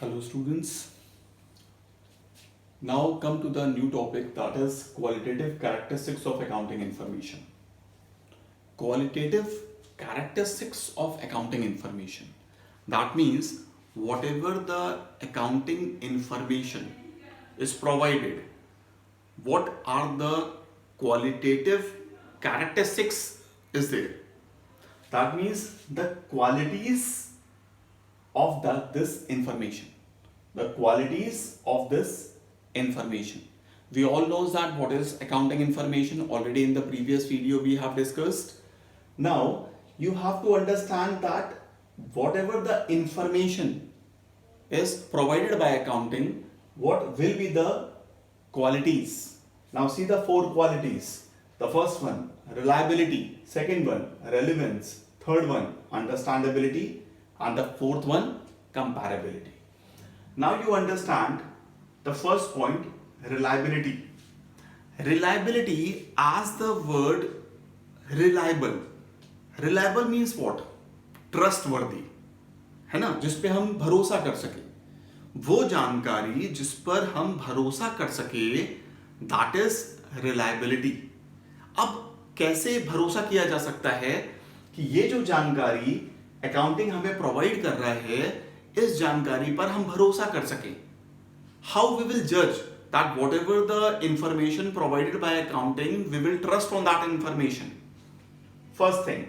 Hello students. Now come to the new topic, that is qualitative characteristics of accounting information. Qualitative characteristics of accounting information. That means whatever the accounting information is provided, what are the qualitative characteristics is there. That means the qualities of this information. The qualities of this information. We all know that what is accounting information. Already in the previous video we have discussed. Now you have to understand that whatever the information is provided by accounting, what will be the qualities. Now see the four qualities. The first one, reliability. Second one, relevance. Third one, understandability. And the fourth one, comparability. Now you understand the first point, reliability. Reliability, as the word reliable. Reliable means what? Trustworthy. है ना, जिस पे हम भरोसा कर सके, वो जानकारी जिस पर हम भरोसा कर सके, that is reliability. अब कैसे भरोसा किया जा सकता है कि ये जो जानकारी अकाउंटिंग हमें प्रोवाइड कर रहा है, इस जानकारी पर हम भरोसा कर सकें. हाउ वी विल जज that whatever the information provided by accounting, we will trust on that information. First thing,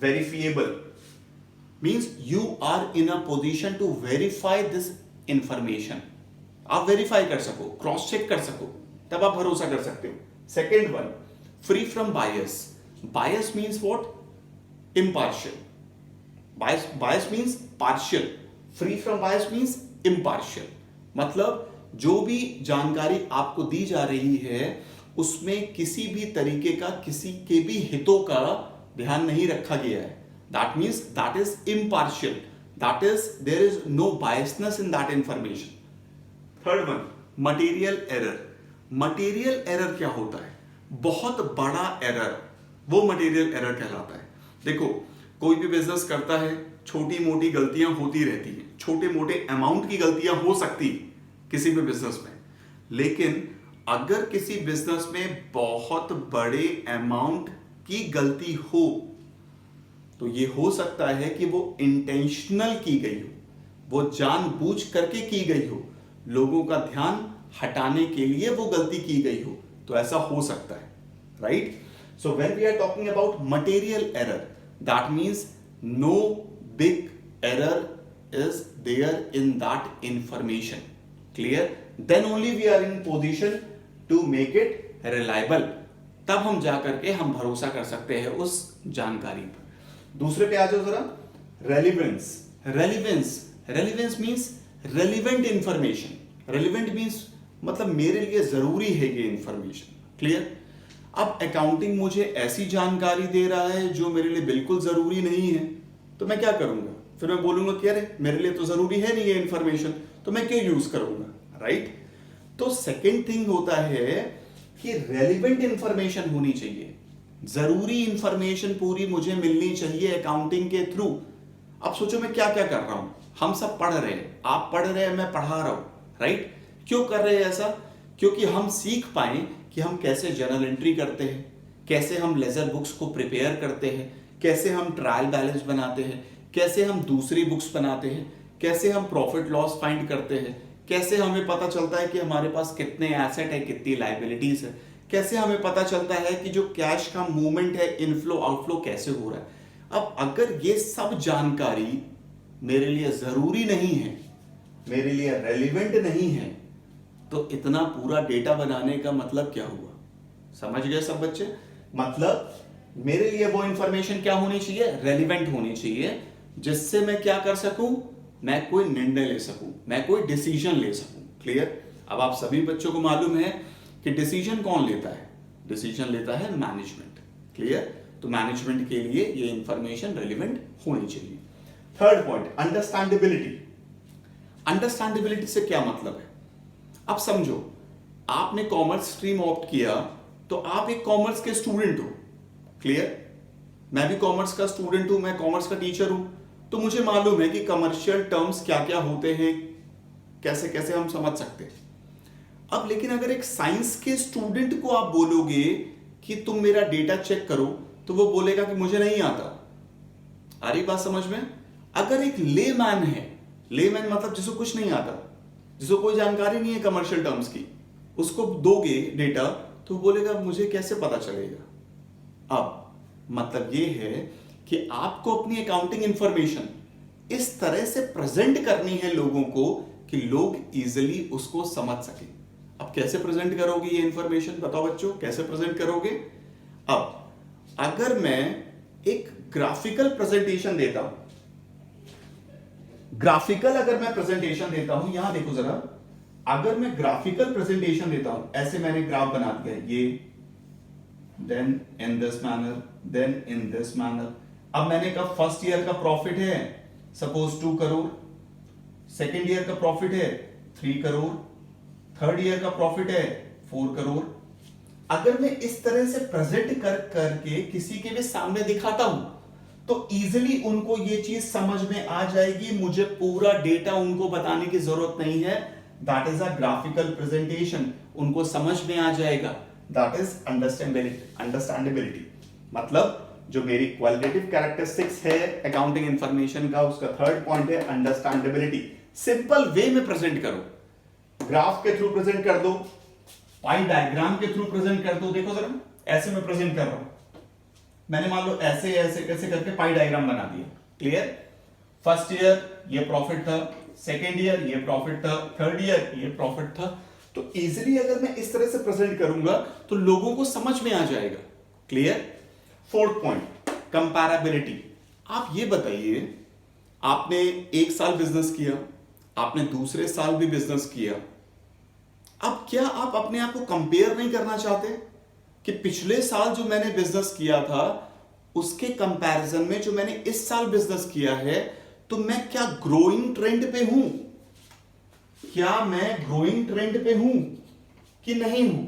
verifiable means you are in a position to verify this information. आप वेरीफाई कर सको, cross check कर सको, तब आप भरोसा कर सकते हो. Second one, free from bias. Bias means what? impartial. Bias means partial. Free from bias means impartial. मतलब जो भी जानकारी आपको दी जा रही है उसमें किसी भी तरीके का, किसी के भी हितों का ध्यान नहीं रखा गया है. That means that is impartial. That is there is no biasness in that information. Third one, material error. Material error क्या होता है? बहुत बड़ा एरर, वो material error कहलाता है. देखो, कोई भी बिजनेस करता है, छोटी मोटी गलतियां होती रहती हैं, छोटे मोटे अमाउंट की गलतियां हो सकती किसी भी बिजनेस में. लेकिन अगर किसी बिजनेस में बहुत बड़े अमाउंट की गलती हो तो ये हो सकता है कि वो इंटेंशनल की गई हो, वो जानबूझ करके की गई हो, लोगों का ध्यान हटाने के लिए वो गलती की गई हो, तो ऐसा हो सकता है. Right? So when we are talking about material error, that means no big error is there in that information. Clear? Then only we are in position to make it reliable. तब हम जा करके हम भरोसा कर सकते हैं उस जानकारी पर. दूसरे पे आ जाओ जरा. Relevance. Relevance means relevant information. Relevant means मतलब मेरे लिए जरूरी है ये इंफॉर्मेशन. क्लियर? अब अकाउंटिंग मुझे ऐसी जानकारी दे रहा है जो मेरे लिए बिल्कुल जरूरी नहीं है, तो मैं क्या करूंगा? फिर मैं बोलूंगा कि अरे मेरे लिए तो जरूरी है नहीं ये इंफॉर्मेशन, तो मैं क्यों यूज करूंगा? राइट? तो सेकंड थिंग होता है कि रेलिवेंट इंफॉर्मेशन होनी चाहिए. जरूरी इंफॉर्मेशन पूरी मुझे मिलनी चाहिए अकाउंटिंग के थ्रू. अब सोचो मैं क्या क्या कर रहा हूं. हम सब पढ़ रहे हैं, आप पढ़ रहे हैं, मैं पढ़ा रहा हूं. राइट? क्यों कर रहे हैं ऐसा? क्योंकि हम सीख पाए कि हम कैसे जर्नल एंट्री करते हैं, कैसे हम लेजर बुक्स को प्रिपेयर करते हैं, कैसे हम ट्रायल बैलेंस बनाते हैं, कैसे हम दूसरी बुक्स बनाते हैं, कैसे हम प्रॉफिट लॉस फाइंड करते हैं, कैसे हमें पता चलता है कि हमारे पास कितने एसेट है, कितनी लाइबिलिटीज है, कैसे हमें पता चलता है कि जो कैश का मूवमेंट है, इनफ्लो आउटफ्लो कैसे हो रहा है. अब अगर ये सब जानकारी मेरे लिए जरूरी नहीं है, मेरे लिए रेलिवेंट नहीं है, तो इतना पूरा डेटा बनाने का मतलब क्या हुआ? समझ गए सब बच्चे? मतलब मेरे लिए वो इंफॉर्मेशन क्या होनी चाहिए? रेलिवेंट होनी चाहिए, जिससे मैं क्या कर सकूं? मैं कोई निर्णय ले सकूं, मैं कोई डिसीजन ले सकूं. क्लियर? अब आप सभी बच्चों को मालूम है कि डिसीजन कौन लेता है? डिसीजन लेता है मैनेजमेंट. क्लियर? तो मैनेजमेंट के लिए ये इंफॉर्मेशन रेलिवेंट होनी चाहिए. Third point, understandability. अंडरस्टैंडेबिलिटी से क्या मतलब है? अब समझो, आपने कॉमर्स स्ट्रीम ऑप्ट किया तो आप एक कॉमर्स के स्टूडेंट हो. क्लियर? मैं भी कॉमर्स का स्टूडेंट हूं, मैं कॉमर्स का टीचर हूं, तो मुझे मालूम है कि कमर्शियल टर्म्स क्या क्या होते हैं, कैसे कैसे हम समझ सकते हैं। अब लेकिन अगर एक साइंस के स्टूडेंट को आप बोलोगे कि तुम मेरा डेटा चेक करो, तो वो बोलेगा कि मुझे नहीं आता। आ रही बात समझ में? अगर एक लेमैन है, लेमैन मतलब जिसको कुछ नहीं आता, जिसको कोई जानकारी नहीं है कमर्शियल टर्म्स की, उसको दोगे डेटा तो बोलेगा मुझे कैसे पता चलेगा। अब मतलब ये है कि आपको अपनी अकाउंटिंग इंफॉर्मेशन इस तरह से प्रेजेंट करनी है लोगों को कि लोग इजीली उसको समझ सके। अब कैसे प्रेजेंट करोगे ये इंफॉर्मेशन, बताओ बच्चों, कैसे प्रेजेंट करोगे? अब अगर मैं एक ग्राफिकल प्रेजेंटेशन देता हूं, ग्राफिकल अगर मैं प्रेजेंटेशन देता हूं, यहां देखो जरा, अगर मैं ग्राफिकल प्रेजेंटेशन देता हूं, ऐसे मैंने ग्राफ बना दिया, ये then in this manner, then in this manner. अब मैंने कहा फर्स्ट ईयर का प्रॉफिट है सपोज 2 करोड़, सेकेंड ईयर का प्रॉफिट है 3 करोड़, थर्ड ईयर का प्रॉफिट है 4 करोड़। अगर मैं इस तरह से प्रेजेंट करके किसी के भी सामने दिखाता हूं तो इजीली उनको ये चीज समझ में आ जाएगी, मुझे पूरा डेटा उनको बताने की जरूरत नहीं है। That is a graphical presentation, उनको समझ में आ जाएगा। That is understandability. मतलब जो मेरी क्वालिटेटिव कैरेक्टरिस्टिक्स है अकाउंटिंग इंफॉर्मेशन का, उसका थर्ड पॉइंट है अंडरस्टैंडेबिलिटी। सिंपल वे में प्रेजेंट करो, ग्राफ के थ्रू प्रेजेंट कर दो, पाई डायग्राम के थ्रू प्रेजेंट कर दो। देखो जरा, ऐसे में प्रेजेंट कर रहा हूं, मैंने मान लो ऐसे ऐसे कैसे करके पाई डायग्राम बना दिया। क्लियर? फर्स्ट ईयर ये प्रॉफिट था, सेकेंड ईयर ये प्रॉफिट था, थर्ड ईयर ये प्रॉफिट था। तो इजीली अगर मैं इस तरह से प्रेजेंट करूंगा तो लोगों को समझ में आ जाएगा। क्लियर? Fourth point, comparability. आप ये बताइए, आपने एक साल बिजनेस किया, आपने दूसरे साल भी बिजनेस किया, अब क्या आप अपने आप को कंपेयर नहीं करना चाहते कि पिछले साल जो मैंने बिजनेस किया था उसके कंपैरिजन में जो मैंने इस साल बिजनेस किया है, तो मैं क्या ग्रोइंग ट्रेंड पे हूं? क्या मैं ग्रोइंग ट्रेंड पे हूं कि नहीं हूं?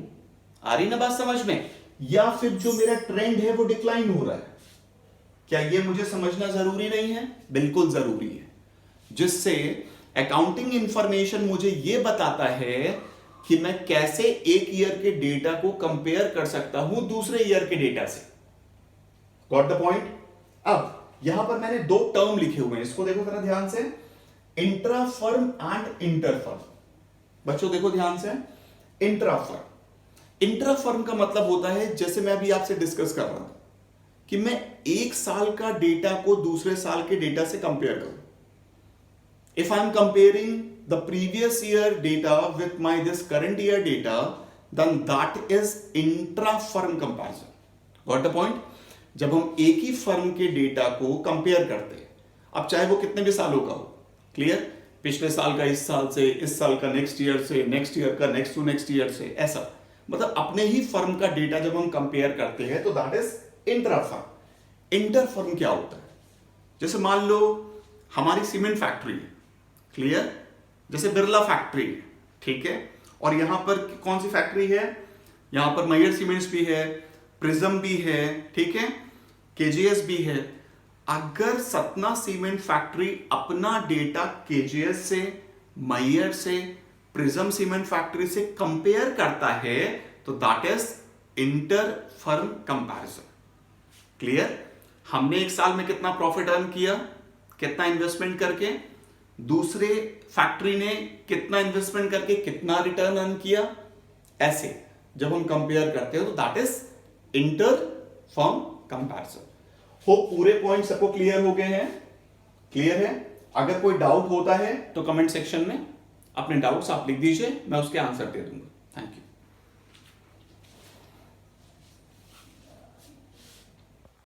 आ रही ना बात समझ में? या फिर जो मेरा ट्रेंड है वो डिक्लाइन हो रहा है? क्या ये मुझे समझना जरूरी नहीं है? बिल्कुल जरूरी है, जिससे अकाउंटिंग इंफॉर्मेशन मुझे ये बताता है कि मैं कैसे एक ईयर के डेटा को कंपेयर कर सकता हूं दूसरे ईयर के डेटा से। Got the point? अब यहां पर मैंने 2 टर्म लिखे हुए हैं, इसको देखो जरा ध्यान से, intra firm and inter firm. बच्चों देखो ध्यान से, इंट्रा फर्म, इंट्रा फर्म का मतलब होता है, जैसे मैं अभी आपसे डिस्कस कर रहा था कि मैं एक साल का डेटा को दूसरे साल के डेटा से कंपेयर करूं। If I am comparing the previous year data with my this current year data, then that is intra firm comparison. Got the point? जब हम एक ही फर्म के डेटा को कंपेयर करते हैं, अब चाहे वो कितने भी सालों का हो, क्लियर, पिछले साल का इस साल से, इस साल का नेक्स्ट ईयर से, नेक्स्ट ईयर का नेक्स्ट टू नेक्स्ट ईयर से, ऐसा मतलब अपने ही फर्म का डेटा जब हम कंपेयर करते हैं तो that is intra firm. Inter firm क्या होता है? जैसे मान लो हमारी सीमेंट फैक्ट्री है, क्लियर, जैसे बिरला फैक्ट्री, ठीक है, और यहां पर कौन सी फैक्ट्री है? यहां पर मैयर सीमेंट्स भी है, प्रिज्म भी है, ठीक है, केजीएस भी है। अगर सतना सीमेंट फैक्ट्री अपना डेटा केजीएस से, मैयर से, प्रिज्म सीमेंट फैक्ट्री से कंपेयर करता है तो that is inter firm comparison. Clear? हमने एक साल में कितना प्रॉफिट अर्न किया, कितना इन्वेस्टमेंट करके, दूसरे फैक्ट्री ने कितना इन्वेस्टमेंट करके कितना रिटर्न अर्न किया, ऐसे जब हम कंपेयर करते हो तो that is inter firm comparison. हो पूरे पॉइंट सबको क्लियर हो गए हैं? क्लियर है? अगर कोई डाउट होता है तो कमेंट सेक्शन में अपने डाउट्स आप लिख दीजिए, मैं उसके आंसर दे दूंगा। Thank you.